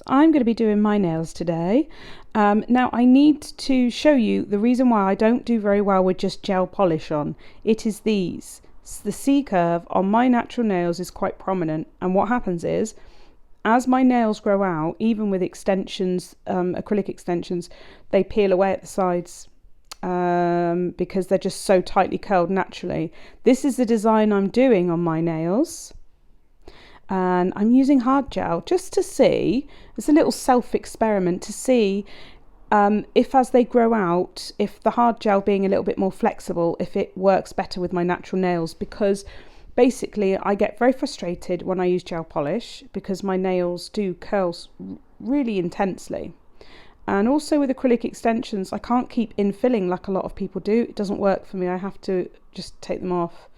I'm going to be doing my nails today. Now I need to show you the reason why I don't do very well with just gel polish on. It is these. The C curve on my natural nails is quite prominent, and what happens is as my nails grow out, even with extensions, acrylic extensions, they peel away at the sides because they're just so tightly curled naturally. This is the design I'm doing on my nails. And I'm using hard gel just to see, it's a little self-experiment to see if as they grow out, if the hard gel being a little bit more flexible, if it works better with my natural nails, because basically I get very frustrated when I use gel polish because my nails do curl really intensely. And also with acrylic extensions, I can't keep infilling like a lot of people do. It doesn't work for me. I have to just take them off.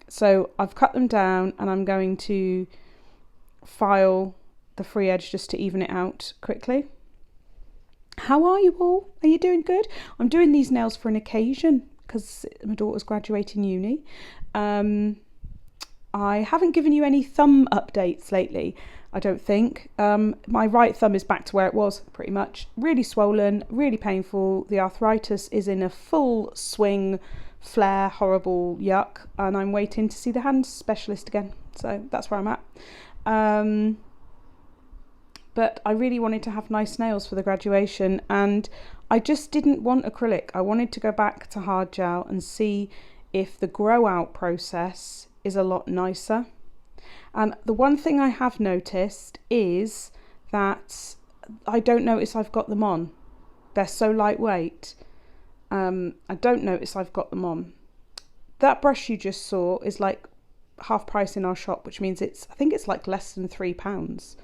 So I've cut them down and I'm going to file the free edge just to even it out quickly. How are you all? Are you doing good? I'm doing these nails for an occasion because my daughter's graduating uni. I haven't given you any thumb updates lately, I don't think. My right thumb is back to where it was pretty much. Really swollen, really painful. The arthritis is in a full swing. Flare, horrible, yuck, and I'm waiting to see the hand specialist again, so that's where I'm at. But I really wanted to have nice nails for the graduation, and I just didn't want acrylic. I wanted to go back to hard gel and see if the grow out process is a lot nicer. And the one thing I have noticed is that I don't notice I've got them on. They're so lightweight. I don't notice I've got them on. That brush you just saw is like half price in our shop, which means I think it's like less than £3.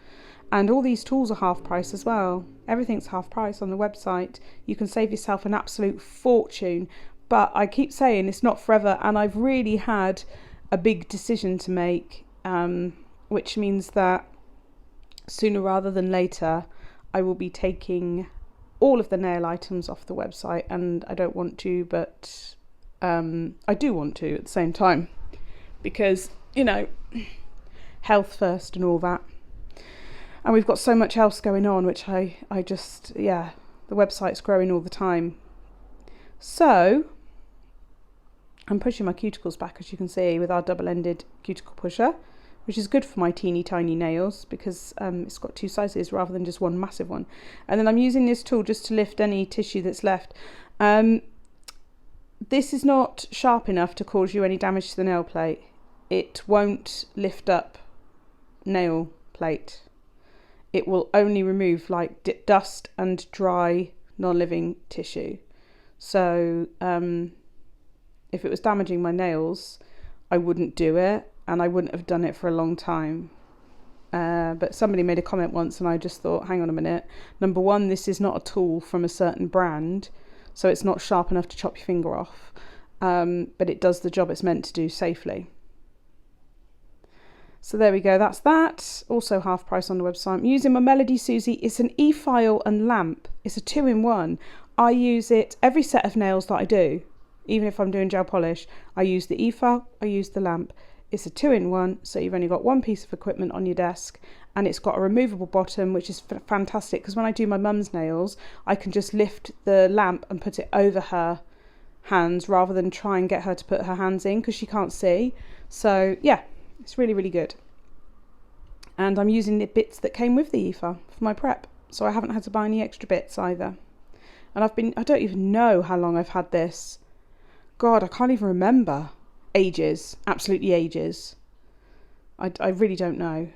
And all these tools are half price as well. Everything's half price on the website. You can save yourself an absolute fortune. But I keep saying it's not forever, and I've really had a big decision to make, which means that sooner rather than later, I will be taking all of the nail items off the website, and I don't want to, but I do want to at the same time, because, you know, health first and all that. And we've got so much else going on, which I just, yeah, the website's growing all the time. So I'm pushing my cuticles back, as you can see, with our double-ended cuticle pusher, which is good for my teeny tiny nails because it's got two sizes rather than just one massive one. And then I'm using this tool just to lift any tissue that's left. This is not sharp enough to cause you any damage to the nail plate. It won't lift up nail plate. It will only remove like dust and dry non-living tissue. So if it was damaging my nails, I wouldn't do it. And I wouldn't have done it for a long time. But somebody made a comment once and I just thought, hang on a minute. Number one, this is not a tool from a certain brand, so it's not sharp enough to chop your finger off. But it does the job it's meant to do safely. So there we go, that's that. Also half price on the website. I'm using my Melodysusie. It's an e-file and lamp. It's a 2-in-1. I use it every set of nails that I do. Even if I'm doing gel polish, I use the e-file, I use the lamp. It's a 2-in-1, so you've only got one piece of equipment on your desk, and it's got a removable bottom, which is fantastic because when I do my mum's nails, I can just lift the lamp and put it over her hands rather than try and get her to put her hands in because she can't see. So yeah, it's really, really good. And I'm using the bits that came with the EFA for my prep, so I haven't had to buy any extra bits either. And I don't even know how long I've had this. God, I can't even remember. Ages, absolutely ages. I really don't know,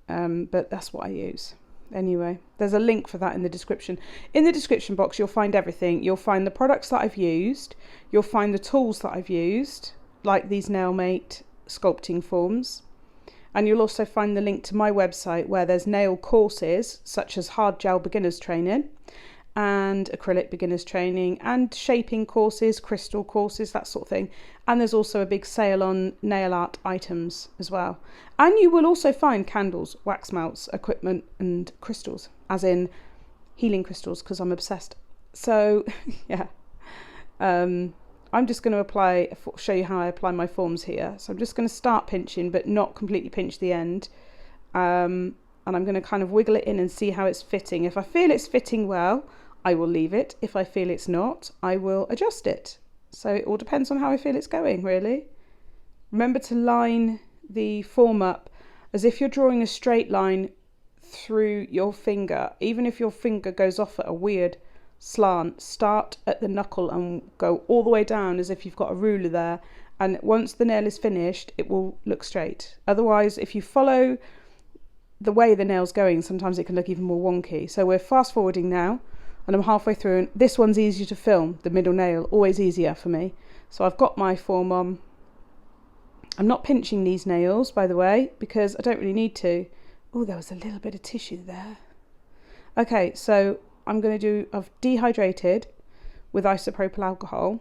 but that's what I use. Anyway, there's a link for that in the description. In the description box, you'll find everything. You'll find the products that I've used. You'll find the tools that I've used, like these Nailmate sculpting forms. And you'll also find the link to my website where there's nail courses, such as hard gel beginners training, and acrylic beginners training, and shaping courses, crystal courses, that sort of thing. And there's also a big sale on nail art items as well. And you will also find candles, wax melts, equipment, and crystals, as in healing crystals, because I'm obsessed. So yeah, I'm just going to show you how I apply my forms here. So I'm just going to start pinching, but not completely pinch the end. and I'm going to kind of wiggle it in and see how it's fitting. If I feel it's fitting well, I will leave it. If I feel it's not, I will adjust it. So it all depends on how I feel it's going, really. Remember to line the form up as if you're drawing a straight line through your finger. Even if your finger goes off at a weird slant, start at the knuckle and go all the way down as if you've got a ruler there. And once the nail is finished, it will look straight. Otherwise, if you follow the way the nail's going, sometimes it can look even more wonky. So we're fast forwarding now, and I'm halfway through, and this one's easier to film, the middle nail, always easier for me. So I've got my form on. I'm not pinching these nails, by the way, because I don't really need to. Oh, there was a little bit of tissue there. Okay, so I'm going to do, I've dehydrated with isopropyl alcohol,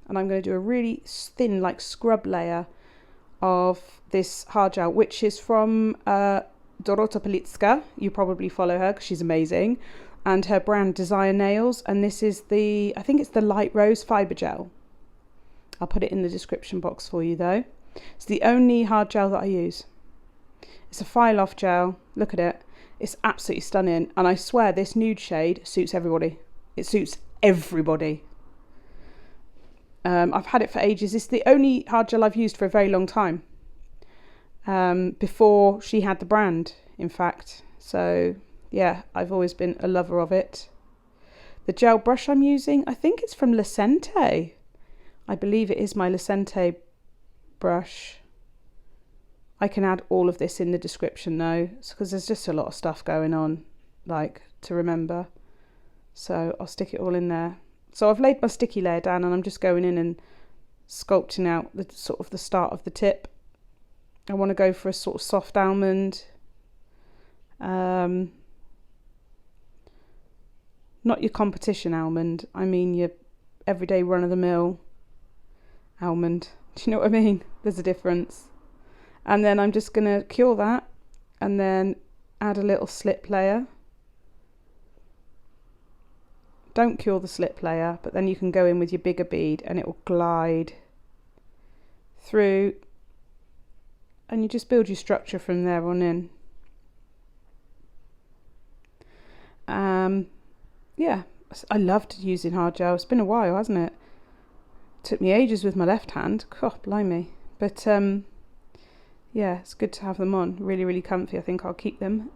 and I'm going to do a really thin, like scrub layer of this hard gel, which is from Dorota palicka. You probably follow her because she's amazing, and her brand Desire Nails. And this is the, I think it's the light rose fibre gel. I'll put it in the description box for you though. It's the only hard gel that I use. It's a file off gel. Look at it. It's absolutely stunning, and I swear this nude shade suits everybody. It suits everybody. I've had it for ages. It's the only hard gel I've used for a very long time. Before she had the brand, in fact. So yeah, I've always been a lover of it. The gel brush I'm using, I think it's from Lecente. I believe it is my Lecente brush. I can add all of this in the description though, because there's just a lot of stuff going on, like, to remember. So I'll stick it all in there. So I've laid my sticky layer down, and I'm just going in and sculpting out the sort of the start of the tip. I want to go for a sort of soft almond. Not your competition almond. I mean your everyday run-of-the-mill almond. Do you know what I mean? There's a difference. And then I'm just going to cure that and then add a little slip layer. Don't cure the slip layer, but then you can go in with your bigger bead and it will glide through, and you just build your structure from there on in. Yeah, I loved using hard gel. It's been a while, hasn't it? Took me ages with my left hand. God, blimey. But yeah, it's good to have them on. Really, really comfy. I think I'll keep them.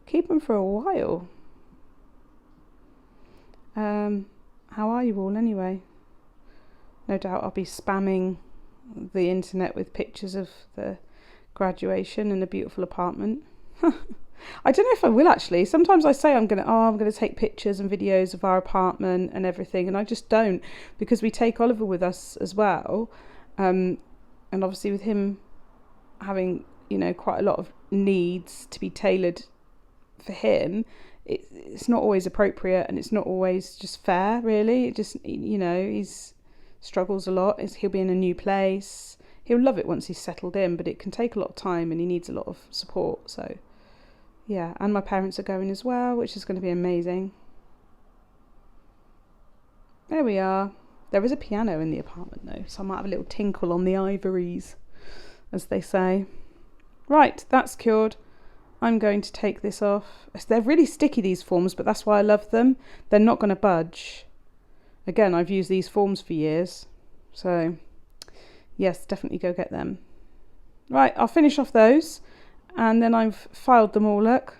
Keep them for a while. How are you all anyway? No doubt I'll be spamming the internet with pictures of the graduation in a beautiful apartment. I don't know if I will actually. Sometimes I say I'm gonna take pictures and videos of our apartment and everything, and I just don't, because we take Oliver with us as well, and obviously with him having, you know, quite a lot of needs to be tailored for him, it's not always appropriate, and it's not always just fair, really. It just, you know, he's struggles a lot. He'll be in a new place. He'll love it once he's settled in, but it can take a lot of time and he needs a lot of support. So yeah, and my parents are going as well, which is going to be amazing. There we are. There is a piano in the apartment though, so I might have a little tinkle on the ivories, as they say. Right, that's cured. I'm going to take this off. They're really sticky, these forms, but that's why I love them. They're not going to budge. Again, I've used these forms for years, so yes, definitely go get them. Right, I'll finish off those, and then I've filed them all. Look,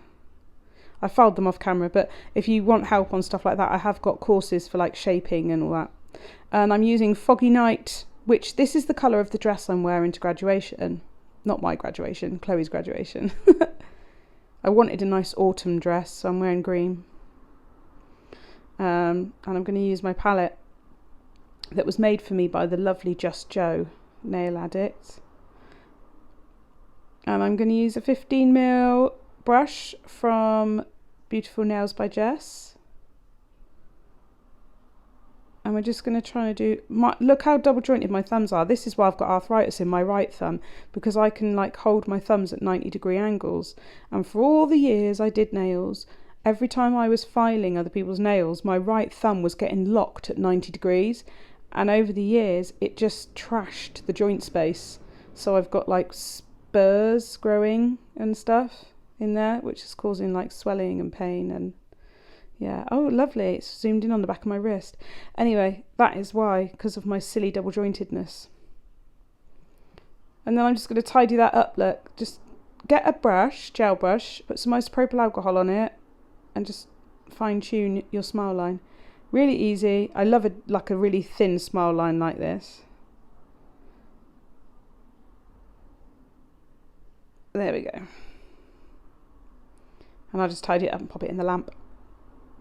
I filed them off camera, but if you want help on stuff like that, I have got courses for like shaping and all that. And I'm using Foggy Night, which this is the colour of the dress I'm wearing to graduation. Not my graduation, Chloe's graduation. I wanted a nice autumn dress, so I'm wearing green. And I'm going to use my palette that was made for me by the lovely Just Joe nail addict. And I'm going to use a 15mm brush from Beautiful Nails by Jess. And we're just going to try to do look how double jointed my thumbs are. This is why I've got arthritis in my right thumb, because I can like hold my thumbs at 90-degree angles. And for all the years I did nails, every time I was filing other people's nails, my right thumb was getting locked at 90 degrees. And over the years, it just trashed the joint space. So I've got like spurs growing and stuff. in there, which is causing like swelling and pain. And yeah, oh lovely, it's zoomed in on the back of my wrist. Anyway, that is why, because of my silly double jointedness. And then I'm just going to tidy that up. Look, just get a brush, gel brush, put some isopropyl alcohol on it, and just fine tune your smile line. Really easy. I love like a really thin smile line like this. There we go. And I'll just tidy it up and pop it in the lamp.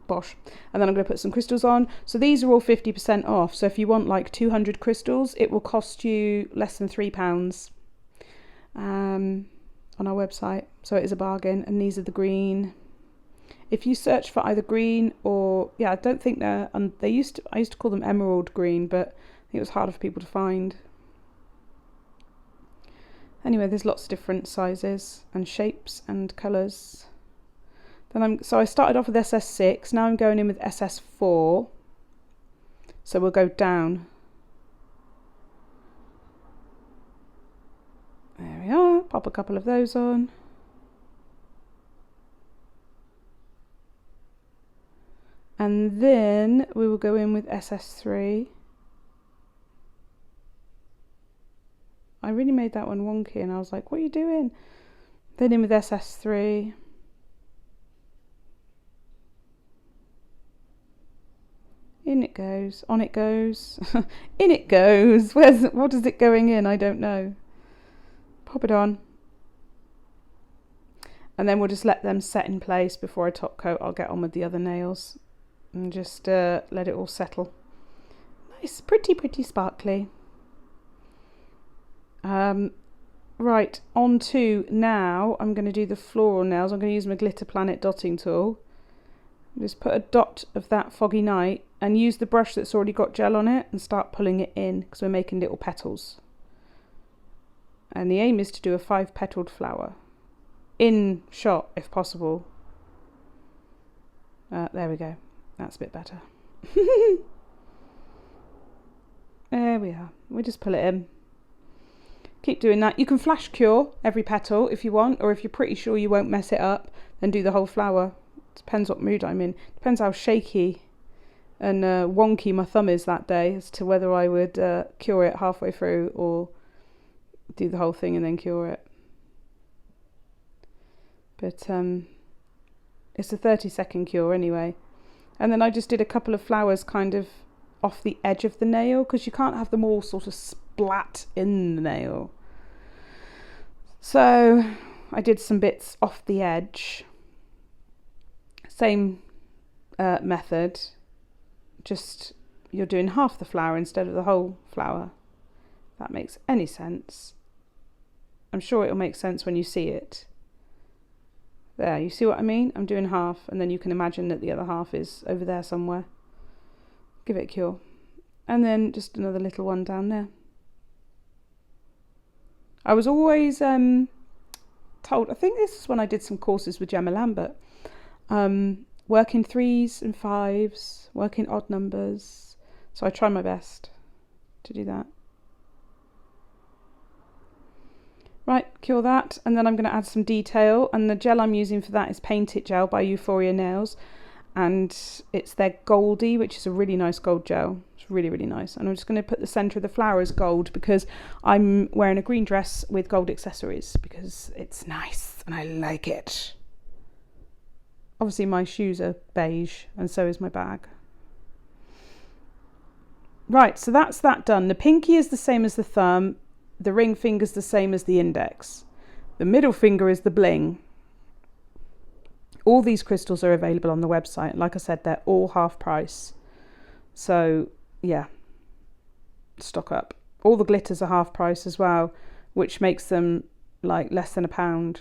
Bosh. And then I'm going to put some crystals on. So these are all 50% off. So if you want like 200 crystals, it will cost you less than £3 on our website. So it is a bargain. And these are the green. If you search for either green or, yeah, I don't think they're, I used to call them emerald green, but I think it was harder for people to find. Anyway, there's lots of different sizes and shapes and colours. So I started off with SS6, now I'm going in with SS4. So we'll go down. There we are, pop a couple of those on. And then we will go in with SS3. I really made that one wonky and I was like, what are you doing? Then in with SS3. In it goes, on it goes, in it goes. What is it going in? I don't know. Pop it on. And then we'll just let them set in place before I top coat. I'll get on with the other nails and just let it all settle. Nice, pretty sparkly. Right, on to now, I'm going to do the floral nails. I'm going to use my Glitter Planet dotting tool. Just put a dot of that Foggy Night and use the brush that's already got gel on it and start pulling it in because we're making little petals. And the aim is to do a 5-petaled flower in shot if possible. There we go. That's a bit better. There we are. We just pull it in. Keep doing that. You can flash cure every petal if you want, or if you're pretty sure you won't mess it up, then do the whole flower. Depends what mood I'm in. Depends how shaky and wonky my thumb is that day as to whether I would cure it halfway through or do the whole thing and then cure it. But it's a 30-second cure anyway. And then I just did a couple of flowers kind of off the edge of the nail because you can't have them all sort of splat in the nail. So I did some bits off the edge. Same method, just you're doing half the flower instead of the whole flower. If that makes any sense. I'm sure it'll make sense when you see it. There, you see what I mean? I'm doing half and then you can imagine that the other half is over there somewhere. Give it a cure. And then just another little one down there. I was always told, I think this is when I did some courses with Gemma Lambert, work in 3s and 5s, work in odd numbers. So I try my best to do that. Right, cure that, and then I'm going to add some detail, and the gel I'm using for that is Paint It Gel by Euphoria Nails, and it's their Goldie, which is a really nice gold gel. It's really nice. And I'm just going to put the centre of the flower as gold because I'm wearing a green dress with gold accessories because it's nice and I like it. Obviously my shoes are beige and so is my bag. Right, so that's that done. The pinky is the same as the thumb. The ring finger is the same as the index. The middle finger is the bling. All these crystals are available on the website. Like I said, they're all half price. So, yeah, stock up. All the glitters are half price as well, which makes them like less than £1.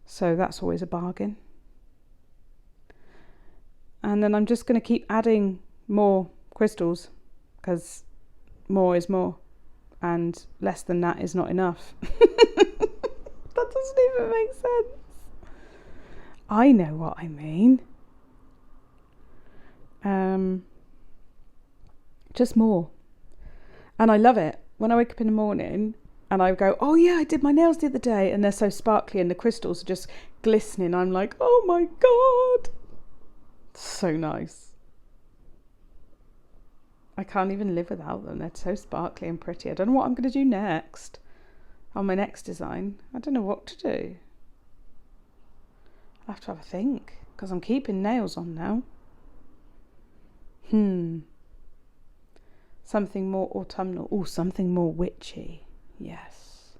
So that's always a bargain. And then I'm just going to keep adding more crystals because more is more and less than that is not enough. That doesn't even make sense. I know what I mean. Just more. And I love it. When I wake up in the morning, and I go, oh yeah, I did my nails the other day, and they're so sparkly and the crystals are just glistening. I'm like, oh my God, so nice. I can't even live without them. They're so sparkly and pretty. I don't know what I'm going to do next on my next design. I don't know what to do. I'll have to have a think, because I'm keeping nails on now. Something more autumnal. Oh, something more witchy. Yes.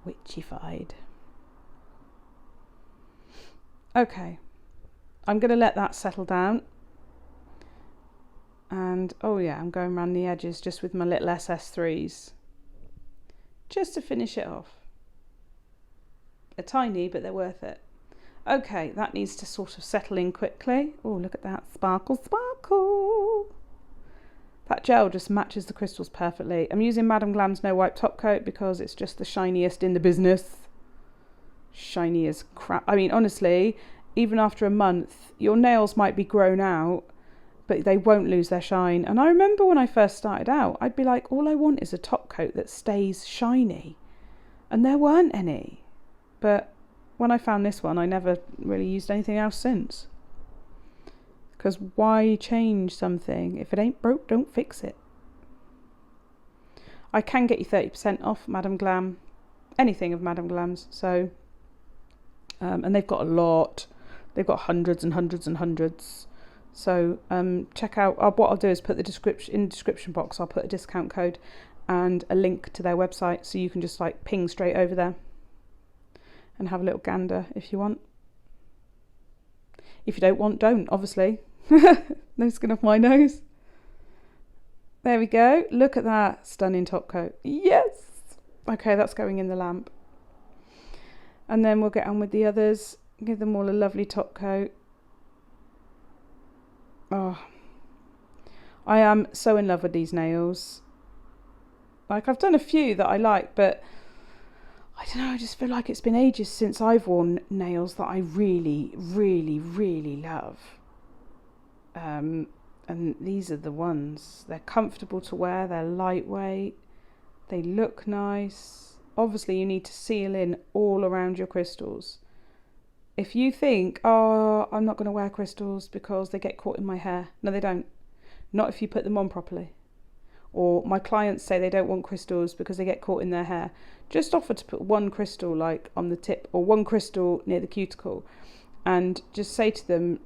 Witchified. Okay. I'm going to let that settle down. And, oh yeah, I'm going around the edges just with my little SS3s. Just to finish it off. They're tiny, but they're worth it. Okay, that needs to sort of settle in quickly. Oh, look at that. Sparkle, sparkle. That gel just matches the crystals perfectly. I'm using Madame Glam's No Wipe Top Coat because it's just the shiniest in the business. Shiny as crap. I mean, honestly, even after a month, your nails might be grown out, but they won't lose their shine. And I remember when I first started out, I'd be like, all I want is a top coat that stays shiny. And there weren't any. But when I found this one, I never really used anything else since. Because why change something? If it ain't broke, don't fix it. I can get you 30% off Madame Glam. Anything of Madame Glam's. So, and they've got a lot. They've got hundreds and hundreds and hundreds. So check out, what I'll do is put the description box, I'll put a discount code and a link to their website, so you can just like ping straight over there and have a little gander if you want. If you don't want, don't, obviously. No skin off my nose. There we go. Look at that stunning top coat. Yes. Okay, that's going in the lamp. And then we'll get on with the others. Give them all a lovely top coat. Oh, I am so in love with these nails. Like, I've done a few that I like, but I don't know, I just feel like it's been ages since I've worn nails that I really, really, really love. And these are the ones. They're comfortable to wear, they're lightweight, they look nice. Obviously, you need to seal in all around your crystals. If you think, oh, I'm not going to wear crystals because they get caught in my hair. No, they don't. Not if you put them on properly. Or my clients say they don't want crystals because they get caught in their hair. Just offer to put one crystal like on the tip or one crystal near the cuticle. And just say to them,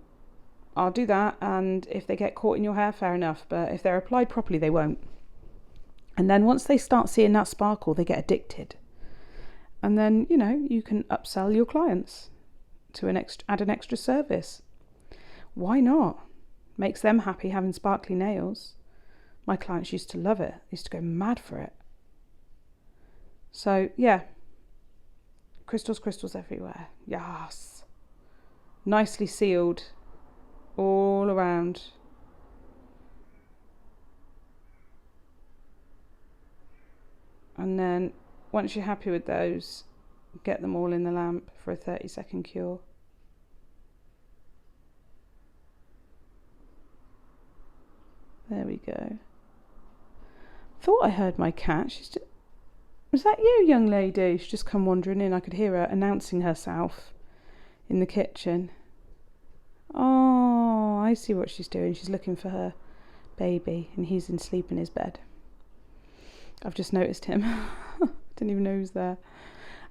I'll do that. And if they get caught in your hair, fair enough. But if they're applied properly, they won't. And then once they start seeing that sparkle, they get addicted. And then, you know, you can upsell your clients to add an extra service. Why not? Makes them happy having sparkly nails. My clients used to love it. They used to go mad for it. So yeah, crystals, crystals everywhere. Yes. Nicely sealed all around. And then once you're happy with those, get them all in the lamp for a 30-second cure. There we go. Thought I heard my cat. Was that you, young lady? She's just come wandering in. I could hear her announcing herself in the kitchen. Oh, I see what she's doing. She's looking for her baby, and he's asleep in his bed. I've just noticed him. Didn't even know he was there.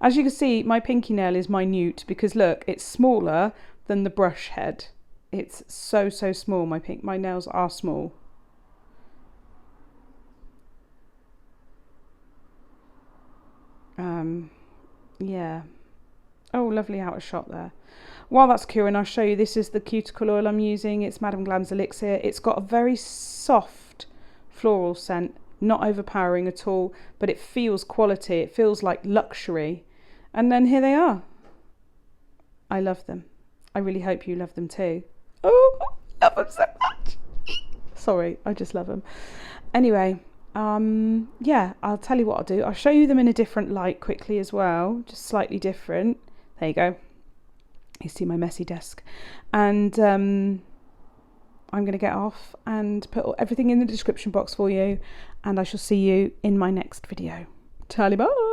As you can see, my pinky nail is minute because look, it's smaller than the brush head. It's so small. My nails are small. Yeah. Oh, lovely outer shot there. While that's curing, I'll show you, this is the cuticle oil I'm using. It's Madame Glam's Elixir. It's got a very soft floral scent, not overpowering at all, but it feels quality. It feels like luxury. And then here they are. I love them. I really hope you love them too. Oh, I love them so much. Sorry, I just love them. Anyway, yeah, I'll tell you what I'll do. I'll show you them in a different light quickly as well, just slightly different. There you go. You see my messy desk. And I'm going to get off and put everything in the description box for you, and I shall see you in my next video. Tally bye.